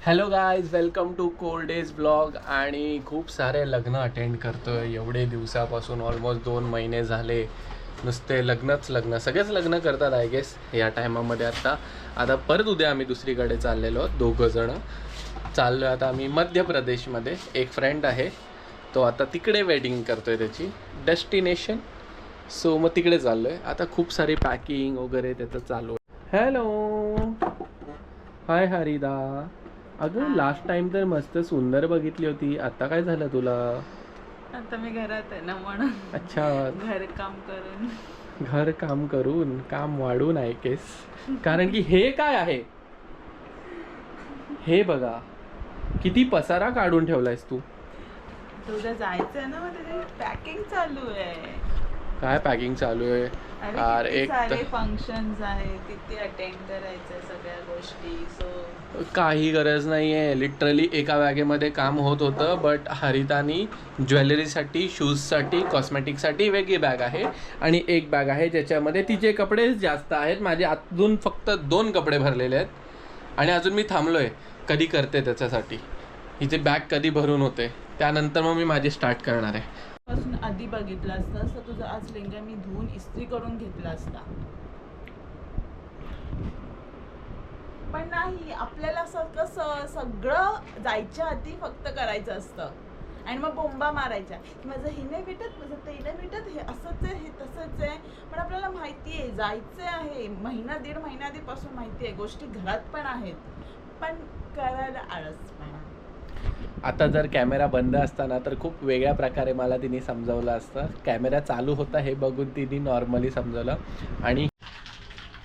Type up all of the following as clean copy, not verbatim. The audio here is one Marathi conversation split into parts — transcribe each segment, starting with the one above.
Hello guys, welcome to cold days blog. आणि खूप सारे लग्न अटेंड करतोय एवढे दिवसापासून. ऑलमोस्ट 2 महिने झाले नुसते लग्नच लग्न. सगळेच लग्न करतात आय गेस या टायमामध्ये. आता परत उद्या आम्ही दुसरीकडे चाललेलो, 2 जण चाललो. आता आम्ही मध्य प्रदेशमध्ये. एक फ्रेंड आहे, तो आता तिकडे वेडिंग करतोय त्याची डेस्टिनेशन. सो मग तिकडे चाललो आहे. आता खूप सारी पॅकिंग वगैरे त्याचं चालू आहे. हॅलो, हाय हरिदा. अगं लास्ट टाइम तर मस्त सुंदर बघितली होती. आता काय झालं तुला? आता मी घरात आहे ना, म्हणून. अच्छा, घर काम करून काम वाढून आहे केस. कारण की हे काय आहे, हे बघा किती पसारा काढून ठेवलायस तू. तुझं जायचंय ना, मग त्याची पॅकिंग चालू आहे. काय पॅकिंग चालू आहे यार? किती एक सारे तर फंक्शन्स आहेत, किती अटेंड करायचं सगळ्या गोष्टी. सो काही गरज नाही आहे. लिटरली एका बॅगेमध्ये काम होत होतं, बट हरितानी ज्वेलरीसाठी, शूजसाठी, कॉस्मेटिकसाठी वेगळी बॅग आहे. आणि एक बॅग आहे ज्याच्यामध्ये तिचे कपडे जास्त आहेत. माझे अजून फक्त 2 कपडे भरलेले आहेत. आणि अजून मी थांबलो आहे, कधी करते त्याच्यासाठी. हिचे बॅग कधी भरून होते त्यानंतर मग मी माझी स्टार्ट करणार आहे. पासून आधी बघितलं असतं तर तुझा आज लेंगा मी धुवून इस्त्री करून घेतला असता. पण नाही, आपल्याला कसं सगळं जायच्या आधी फक्त करायचं असतं आणि मग बोंबा मारायच्या. माझं हे नाही भेटत, माझं ते नाही भेटत, हे असंच आहे, हे तसंच आहे. पण आपल्याला माहिती आहे जायचं आहे. महिना 1.5 महिना आधीपासून माहिती आहे. गोष्टी घरात पण आहेत, पण करायला आळसपणा. आता जर कॅमेरा बंद असताना तर खूप वेगळ्या प्रकारे मला तिने समजावलं असतं. कॅमेरा चालू होता हे बघून तिने नॉर्मली समजवलं. आणि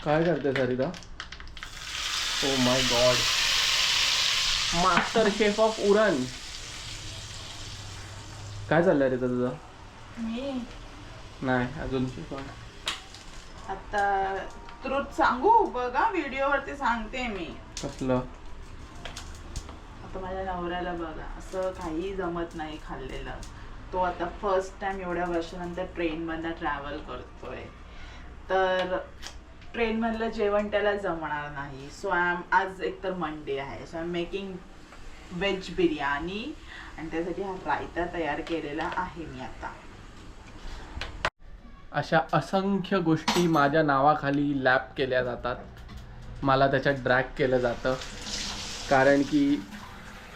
काय करते Sarita? Oh my God, master chef of Uran. काय चाललंय रे तुझं? मी नाही अजून पण. आता ट्रूथ सांगू बघा, व्हिडिओवरती सांगते मी. कसलं? आता माझ्या नवऱ्याला बघा, असं काही जमत नाही खाल्लेलं. तो आता फर्स्ट टाइम एवढ्या वर्षानंतर ट्रेनमधनं ट्रॅव्हल करतोय, तर ट्रेनमधलं जेवण त्याला जमणार नाही. सो आज एकतर मंडे आहे, so I am making veg biryani आणि त्यासाठी हा रायता तयार केलेला आहे मी आता. अशा असंख्य गोष्टी माझ्या नावाखाली लॅप केल्या जातात. मला त्याच्यात ड्रॅग केलं जातं, कारण की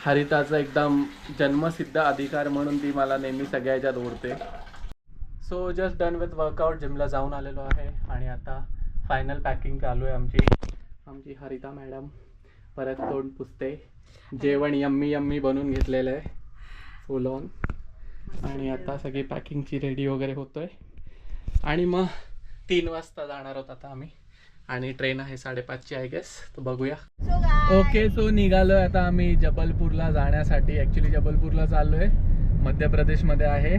हरिताचा एकदम जन्मसिद्ध अधिकार म्हणून ती मला नेहमी सगळ्याच्यात ओढते. So just done with workout. जिमला जाऊन आलेलो आहे आणि आता फायनल पॅकिंग चालू आहे आमची हरिता मॅडम परत तोंड पुसते. जेवण यम्मी यम्मी बनवून घेतलेलं आहे फुल ऑन. आणि आता सगळी पॅकिंगची रेडी वगैरे होतोय. आणि मग 3 वाजता जाणार आहोत आता आम्ही. आणि ट्रेन आहे 5:30ची आय गेस, तर बघूया. ओके, सो निघालोय आता आम्ही जबलपूरला जाण्यासाठी. ॲक्च्युली जबलपूरला चाललोय, मध्य प्रदेशमध्ये आहे.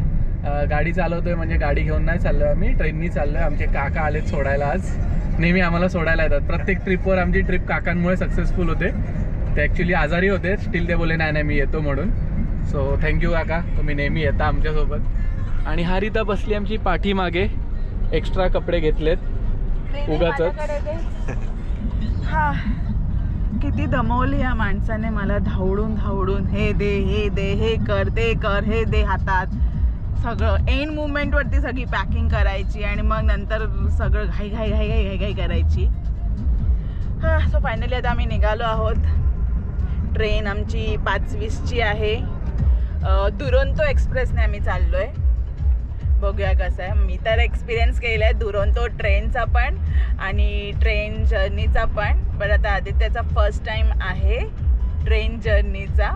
गाडी चालवतोय, म्हणजे गाडी घेऊन नाही चाललोय आम्ही, ट्रेननी चाललोय. आमचे काका आलेत सोडायला आज. नेहमी आम्हाला सोडायला येतात. प्रत्येक ट्रिपवर आमची ट्रिप काकांमुळे सक्सेसफुल होते. ते ॲक्च्युली आजारी होते, स्टील ते बोलले नाही मी येतो म्हणून. सो थँक्यू काका, तुम्ही नेहमी येता आमच्यासोबत. आणि हरिता बसली आमची पाठीमागे. एक्स्ट्रा कपडे घेतलेत उगाचच. हा, किती दमवली या माणसाने मला, धावडून धावडून. हे दे, हे दे, हे कर, ते कर, हे दे हातात. सगळं एंड मुवमेंट वरती सगळी पॅकिंग करायची आणि मग नंतर सगळं घाई घाई घाई घाई घाई घाई करायची. हा, सो फायनली आता आम्ही निघालो आहोत. ट्रेन आमची 5:20ची आहे. दुरंतो एक्सप्रेसने आम्ही चाललोय. बघूया कसं आहे. मी तर एक्सपिरियन्स केला आहे दुरंतो ट्रेनचा पण आणि ट्रेन जर्नीचा पण. पण आता आदित्याचा फर्स्ट टाइम आहे ट्रेन जर्नीचा.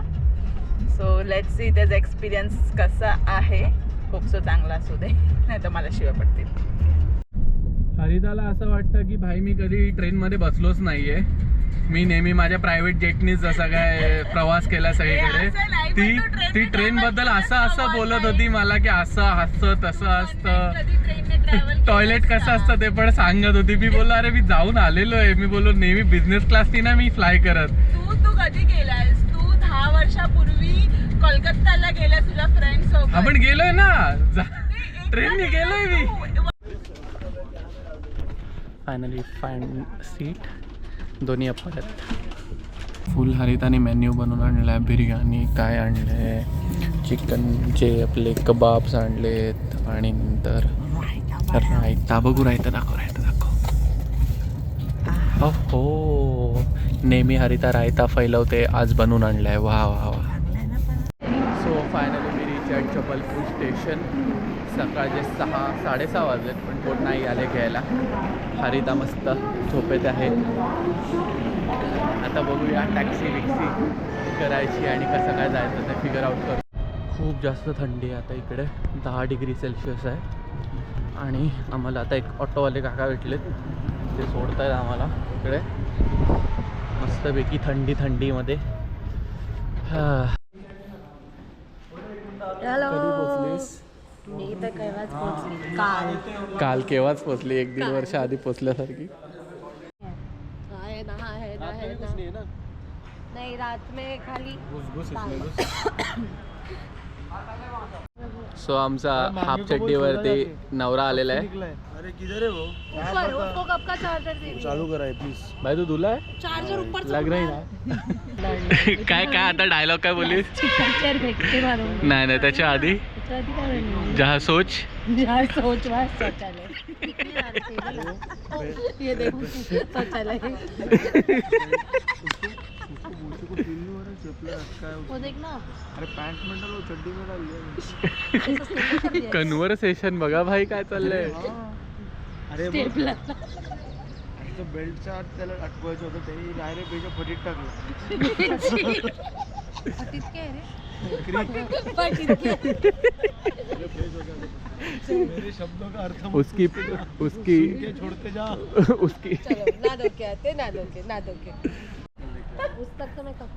सो लेट्स सी त्याचा एक्सपिरियन्स कसा आहे. खूप चांगला असू दे, नाही तर मला शिवाय पडतील. हरिताला असं वाटतं की भाई मी कधी ट्रेनमध्ये बसलोच नाहीये. मी नेहमी माझ्या प्रायव्हेट जेटनीच जसा काय प्रवास केला सगळीकडे. ती ट्रेन बद्दल असं बोलत होती मला की असं तसं असतं, टॉयलेट कसं असतं ते पण सांगत होती. मी बोललो अरे मी जाऊन आलेलो आहे. मी बोललो नेहमी बिझनेस क्लासनी ना मी फ्लाय करत. तू कधी गेलायस? तू 10 वर्षापूर्वी कोलकाताला गेला तुझ्या फ्रेंड सोबत. आपण गेलोय ना, ट्रेननी गेलोय मी. Finally find seat. दोन्ही अपरत. फुल हरिताने मेन्यू बनवून आणलाय. बिर्याणी काय आणलंय, चिकनचे आपले कबाब्स आणलेत आणि नंतर रायता. बघू रायता दाखव, रायता दाखव. हो, नेहमी हरिता रायता फैलवते, आज बनवून आणलाय. वा वा वा. So finally me rich at Jabalpur station. सकाळचे 6-6:30 वाजलेत पण कोण नाही आले घ्यायला. हरिता मस्त झोपेत आहे. आता बघूया टॅक्सी विक्सी करायची आणि कसं काय जायचं ते फिगर आउट करू. खूप जास्त थंडी आहे आता इकडे. 10 डिग्री सेल्सिअस आहे आणि आम्हाला आता एक ऑटोवाले काका भेटलेत, ते सोडत आहेत आम्हाला इकडे मस्तपैकी थंडीमध्ये. कधी पोचलीस? मी तर केव्हाच पोचली, काल केव्हाच पोचली, 1-1.5 वर्ष आधी पोचल्यासारखी. नहीं रात में खाली सो आमचा हाफ चड्डीवरती नवरा आलेला आहे. अरे किधर है वो? ऊपर उसको कब का चार्जर दे दिया? चालू करा है प्लीज. भाई तू धुला आहे? चार्जर ऊपर से लग रही ना. काय आता डायलॉग काय बोलीस? पिक्चर फेंकते मारूंगी. नाही त्याच्या आधी तो आधी काय म्हणली? जहा सोच जहाँ सोच वहाँ शौचालय. ये देखो शौचालय. वो देख ना. अरे पैंट में डालो, चड्डी में डाल दिया. कन्व्हर्सेशन बघा भाई काय चाललंय. अरे स्टेपलर. तो बेल्टच्या आत त्याला अटकवायचं होतं, त्यांनी डायरेक्ट त्याच्या फटीत टाकलं. फटीत काय रे? मेरे शब्दों का अर्थ उसकी के छोड़ते जा. उसकी चलो ना दो के आते, ना दो के. उस तक तो मैं कब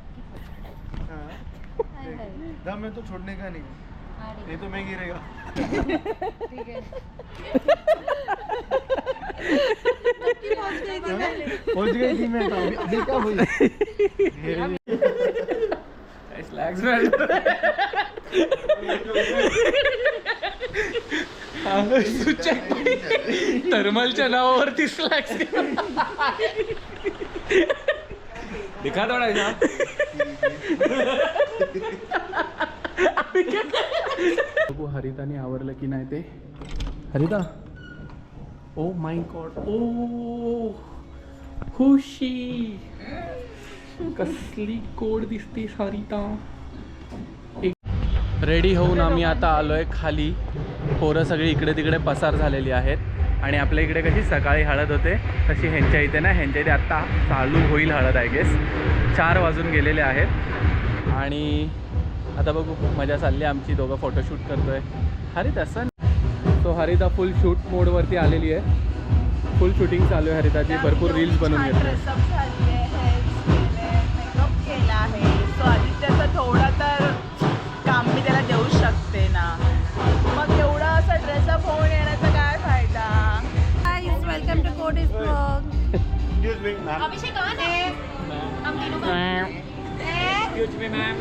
दम है तो छोड़ने का नहीं, नहीं तो मैं गिरेगा. ठीक है. पहुंच गई थी मैं. अभी क्या हुई? थर्मलच्या नावावरती स्लॅक्स दिखा थोडा. बघू हरिताने आवरलं की नाही ते. हरिता, ओ माय गॉड, ओ खुशी, कसली कोड दिसते हरिता. रेडी होऊन आम्ही आता आलोय खाली. पोरं सगळी इकडे तिकडे पसार झालेली आहेत आणि आपल्या इकडे कशी सकाळी हळद होते तशी ह्यांच्या इथे ना, ह्यांच्या इथे आत्ता चालू होईल हळद. आय गेस 4 वाजून गेलेले आहेत आणि आता बघू मजा चालली आमची. दोघं फोटोशूट करतोय. हरिता सन. सो हरिता फुल शूट मोडवरती आलेली आहे. फुल शूटिंग चालू आहे हरिताची. भरपूर रील्स बनवून घेतले. मेकअप केला आहे. सो आदित्याचं थोडं तर काम मी त्याला देऊ शकते ना. मग एवढं असं ड्रेसअप होऊन येण्याचा काय फायदा. Guys welcome to Kodies vlog. Excuse me, ma'am. Abhishek कौन है? हम तीनों का. Excuse me, ma'am.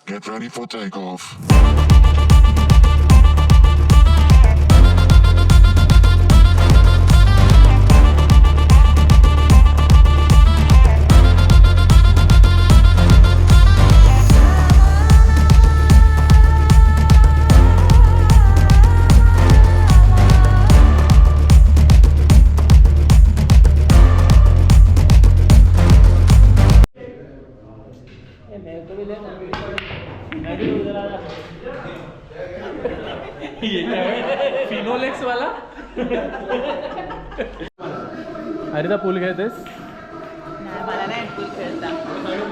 Get ready for takeoff. Finolex वाला. हरिता पूल खेळतेस? नाही, मला नाही पूल खेळता.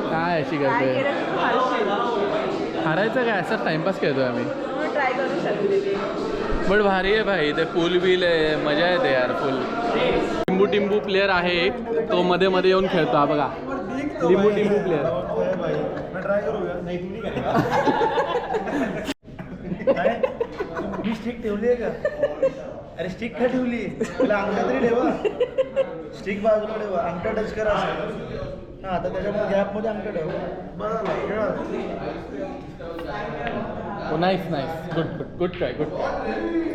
काय अशी काय करते? केलं तू हरशील. हारायचं काय, असं टाइमपास खेळतोय आम्ही. ट्राय करू शकते ती. बट भारी आहे भाई ते. पूल बिल आहे, मजा येते यार फुल. लिंबू प्लेअर आहे एक, तो मध्ये मध्ये येऊन खेळतो. हा बघा लिंबू प्लेअर. मैं ट्राय करूँगा. नहीं तू नहीं करेगा. मी स्टिक ठेवली आहे का? अरे स्टिक का ठेवली? तुला अंगठा तरी ठेवा. स्टिक बाजूला ठेवा, अंगठा टच करा. हा आता त्याच्यामुळे गॅपमध्ये अंगठा ठेव. Nice nice good good good try good try